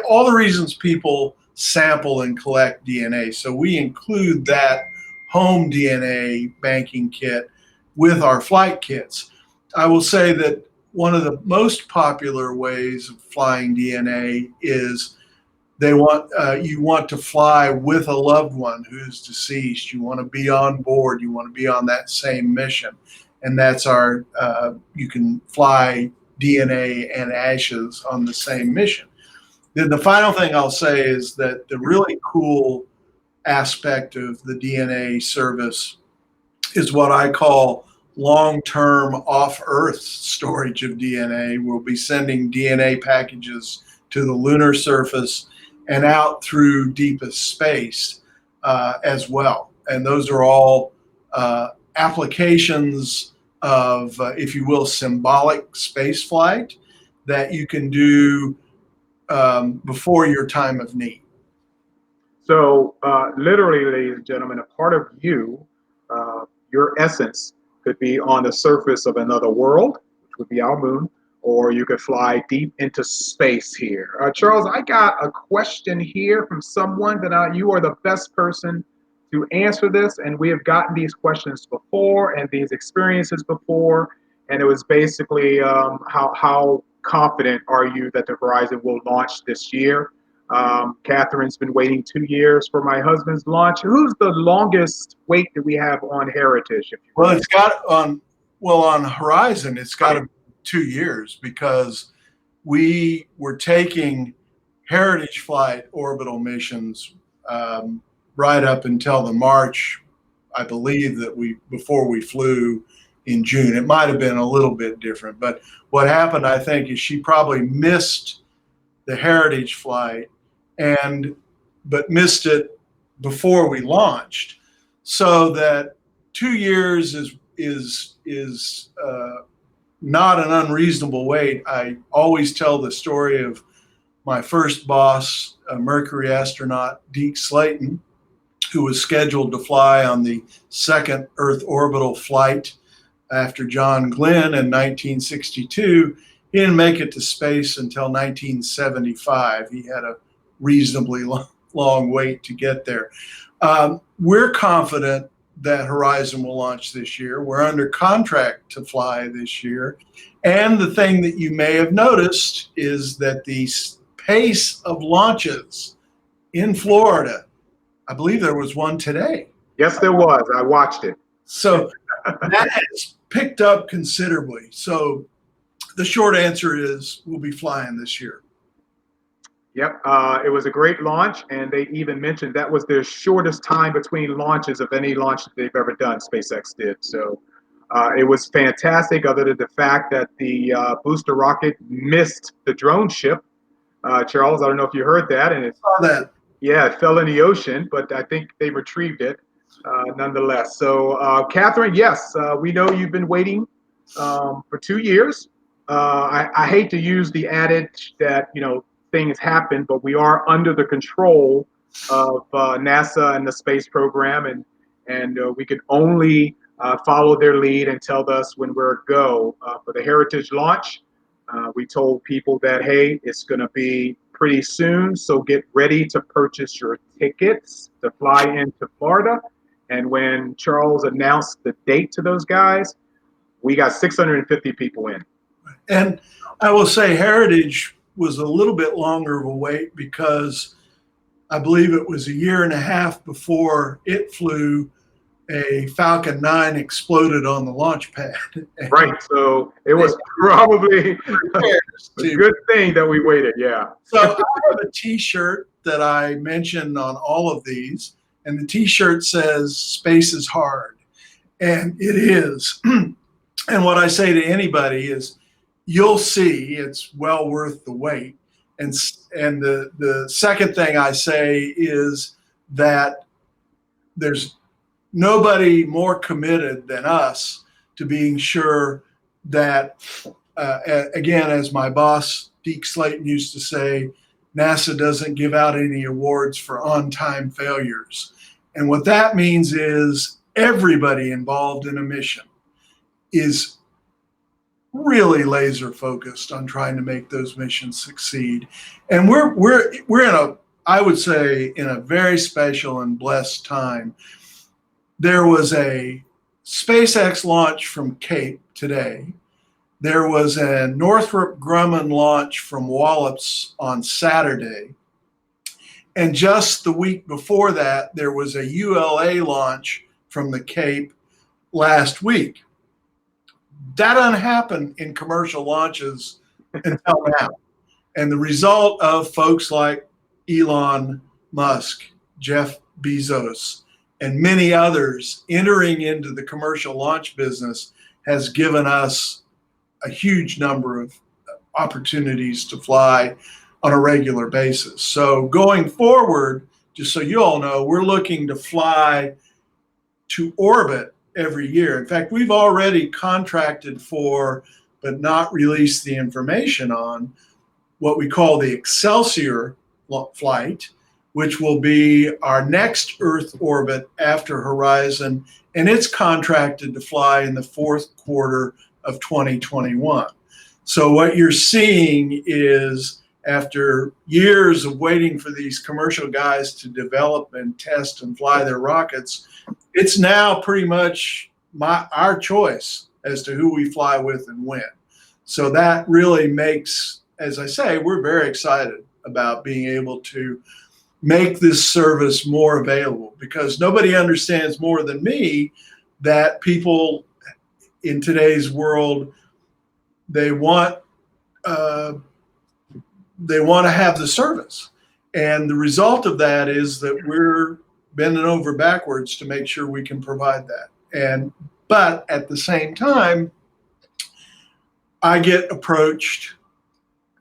all the reasons people sample and collect DNA. So we include that home DNA banking kit with our flight kits. I will say that one of the most popular ways of flying DNA is you want to fly with a loved one who's deceased. You want to be on board. You want to be on that same mission. And that's you can fly DNA and ashes on the same mission. Then the final thing I'll say is that the really cool aspect of the DNA service is what I call long-term off-Earth storage of DNA. We'll be sending DNA packages to the lunar surface and out through deepest space as well. And those are all applications of, if you will, symbolic space flight that you can do before your time of need. So literally, ladies and gentlemen, a part of you, your essence, could be on the surface of another world, which would be our moon, or you could fly deep into space here. Charles, I got a question here from someone that you are the best person to answer this, and we have gotten these questions before and these experiences before, and it was basically how confident are you that the Verizon will launch this year? Catherine's been waiting 2 years for my husband's launch. Who's the longest wait that we have on Heritage? Well, it's got on Horizon, it's got to be 2 years, because we were taking Heritage flight orbital missions right up until the March, I believe, before we flew in June. It might have been a little bit different, but what happened, I think, is she probably missed the Heritage flight but missed it before we launched. So that 2 years is not an unreasonable wait. I always tell the story of my first boss, Mercury astronaut Deke Slayton, who was scheduled to fly on the second Earth orbital flight after John Glenn in 1962. He didn't make it to space until 1975. He had a reasonably long wait to get there. We're confident that Horizon will launch this year. We're under contract to fly this year. And the thing that you may have noticed is that the pace of launches in Florida, I believe there was one today. Yes, there was. I watched it. So that has picked up considerably. So the short answer is we'll be flying this year. Yep, it was a great launch, and they even mentioned that was their shortest time between launches of any launch that they've ever done, SpaceX did. So it was fantastic, other than the fact that the booster rocket missed the drone ship. Charles, I don't know if you heard that. And it, Saw that. yeah, it fell in the ocean, but I think they retrieved it nonetheless. So, Catherine, yes, we know you've been waiting for 2 years. I hate to use the adage that, things happen, but we are under the control of NASA and the space program, and we can only follow their lead and tell us when we're go. For the Heritage launch, we told people that, hey, it's going to be pretty soon, so get ready to purchase your tickets to fly into Florida. And when Charles announced the date to those guys, we got 650 people in. And I will say Heritage was a little bit longer of a wait because I believe it was a year and a half before it flew, a Falcon 9 exploded on the launch pad. Right. So it was probably a good thing that we waited. Yeah. So I have a T-shirt that I mentioned on all of these, and the T-shirt says "Space is hard," and it is. And what I say to anybody is, you'll see it's well worth the wait. And the second thing I say is that there's nobody more committed than us to being sure that, again, as my boss, Deke Slayton, used to say, NASA doesn't give out any awards for on-time failures. And what that means is everybody involved in a mission is really laser focused on trying to make those missions succeed. And we're in a, I would say, in a very special and blessed time. There was a SpaceX launch from Cape today. There was a Northrop Grumman launch from Wallops on Saturday. And just the week before that, there was a ULA launch from the Cape last week. That doesn't happen in commercial launches until now. And the result of folks like Elon Musk, Jeff Bezos, and many others entering into the commercial launch business has given us a huge number of opportunities to fly on a regular basis. So going forward, just so you all know, we're looking to fly to orbit every year. In fact, we've already contracted for, but not released the information on, what we call the Excelsior flight, which will be our next Earth orbit after Horizon, and it's contracted to fly in the fourth quarter of 2021. So what you're seeing is, after years of waiting for these commercial guys to develop and test and fly their rockets, it's now pretty much our choice as to who we fly with and when. So that really makes, as I say, we're very excited about being able to make this service more available, because nobody understands more than me that people in today's world, they want to have the service. And the result of that is that we're bending over backwards to make sure we can provide that. And But at the same time, I get approached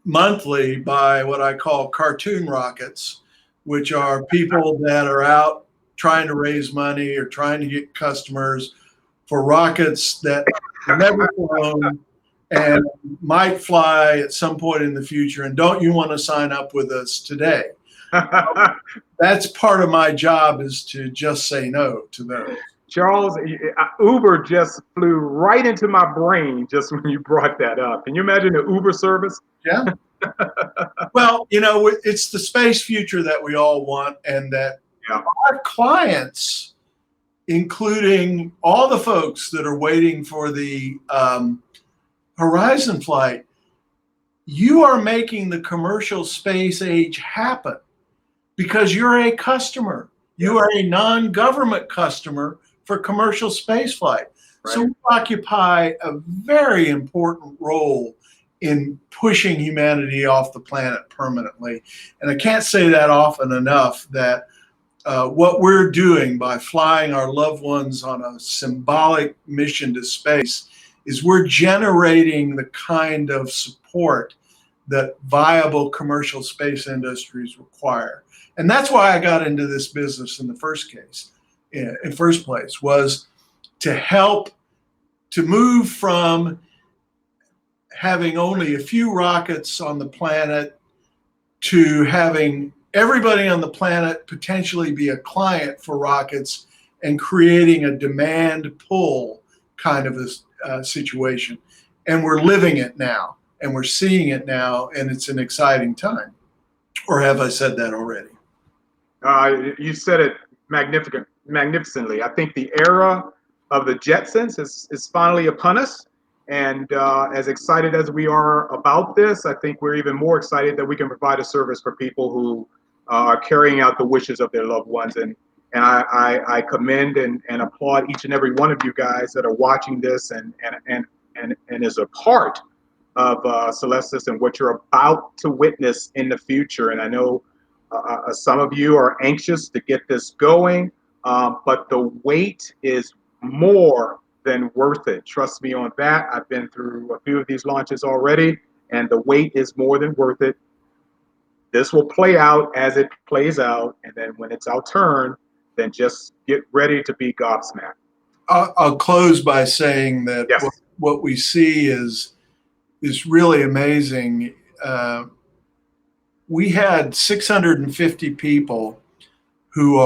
monthly by what I call cartoon rockets, which are people that are out trying to raise money or trying to get customers for rockets that have never flown and might fly at some point in the future. And don't you want to sign up with us today? That's part of my job, is to just say no to those. Charles, Uber just flew right into my brain just when you brought that up. Can you imagine the Uber service? Yeah. Well, it's the space future that we all want, and that our clients, including all the folks that are waiting for the Horizon flight, you are making the commercial space age happen because you're a customer. You are a non-government customer for commercial space flight. Right. So we occupy a very important role in pushing humanity off the planet permanently. And I can't say that often enough, that what we're doing by flying our loved ones on a symbolic mission to space is we're generating the kind of support that viable commercial space industries require. And that's why I got into this business in the first place, was to help to move from having only a few rockets on the planet to having everybody on the planet potentially be a client for rockets, and creating a demand pull kind of a situation. And we're living it now, and we're seeing it now, and it's an exciting time. Or have I said that already? You said it magnificently. I think the era of the Jetsons is finally upon us. And as excited as we are about this, I think we're even more excited that we can provide a service for people who are carrying out the wishes of their loved ones. And I commend and applaud each and every one of you guys that are watching this and is a part of Celestis and what you're about to witness in the future. And I know some of you are anxious to get this going, but the wait is more than worth it. Trust me on that. I've been through a few of these launches already, and the wait is more than worth it. This will play out as it plays out, and then when it's our turn, then just get ready to be gobsmacked. I'll close by saying that yes. what we see is really amazing. We had 650 people who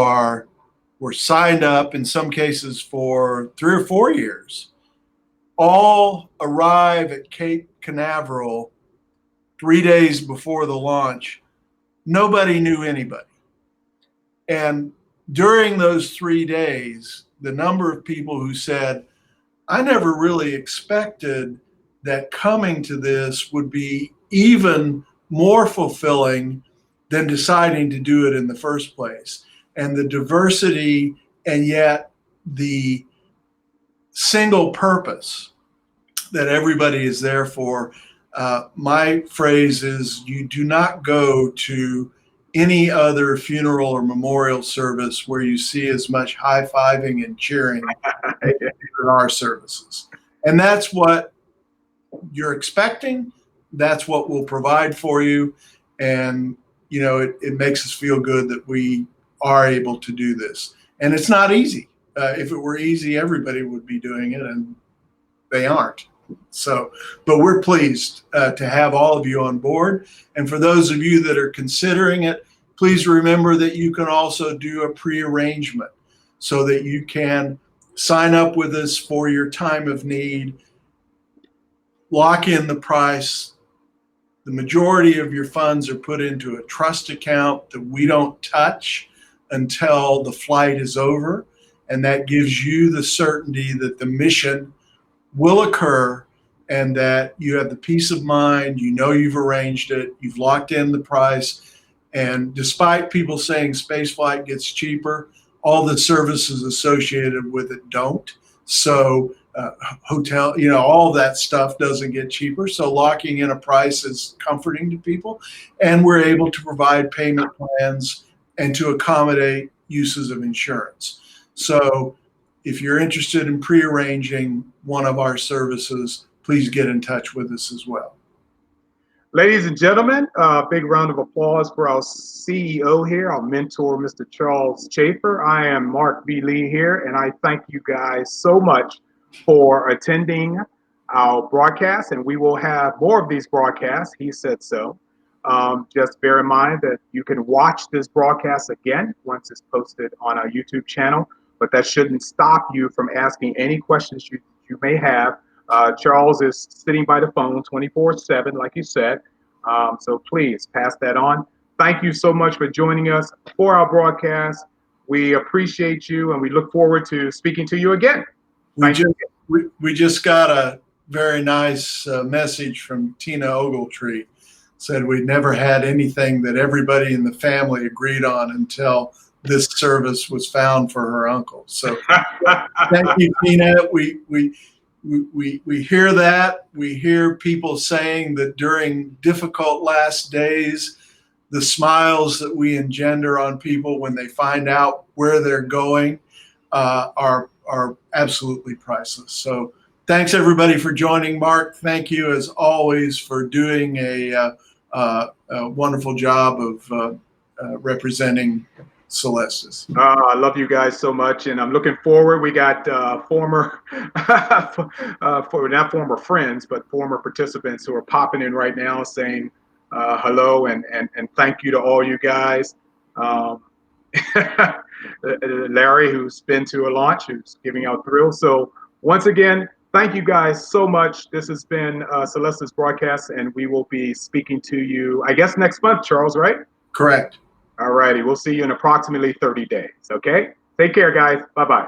were signed up, in some cases for 3 or 4 years, all arrive at Cape Canaveral 3 days before the launch. Nobody knew anybody. And during those 3 days, the number of people who said, I never really expected that coming to this would be even more fulfilling than deciding to do it in the first place. And the diversity, and yet the single purpose that everybody is there for. My phrase is, you do not go to any other funeral or memorial service where you see as much high-fiving and cheering in our services. And that's what you're expecting. That's what we'll provide for you. And, it makes us feel good that we are able to do this. And it's not easy. If it were easy, everybody would be doing it, and they aren't. So, but we're pleased to have all of you on board. And for those of you that are considering it, please remember that you can also do a pre-arrangement so that you can sign up with us for your time of need, lock in the price. The majority of your funds are put into a trust account that we don't touch until the flight is over. And that gives you the certainty that the mission will occur, and that you have the peace of mind, you've arranged it, you've locked in the price. And despite people saying spaceflight gets cheaper, all the services associated with it don't. So hotel, all that stuff doesn't get cheaper. So locking in a price is comforting to people. And we're able to provide payment plans and to accommodate uses of insurance. So if you're interested in pre-arranging one of our services, please get in touch with us as well. Ladies and gentlemen, big round of applause for our CEO here, our mentor, Mr. Charles Chafer. I am Mark B. Lee here, and I thank you guys so much for attending our broadcast, and we will have more of these broadcasts. He said so. Just bear in mind that you can watch this broadcast again once it's posted on our YouTube channel, but that shouldn't stop you from asking any questions you may have. Charles is sitting by the phone 24/7, like you said. So please pass that on. Thank you so much for joining us for our broadcast. We appreciate you, and we look forward to speaking to you again. We just got a very nice message from Tina Ogletree. Said we never had anything that everybody in the family agreed on until this service was found for her uncle. So thank you, Tina. We hear that. We hear people saying that during difficult last days, the smiles that we engender on people when they find out where they're going are absolutely priceless. So thanks everybody for joining. Mark, thank you as always for doing a wonderful job of representing Celestis. I love you guys so much, and I'm looking forward. We got former, not former friends, but former participants who are popping in right now saying hello and thank you to all you guys. Larry, who's been to a launch, who's giving out thrills. So once again, thank you guys so much. This has been Celestis Broadcast, and we will be speaking to you, I guess, next month, Charles, right? Correct. All righty. We'll see you in approximately 30 days. Okay? Take care, guys. Bye-bye.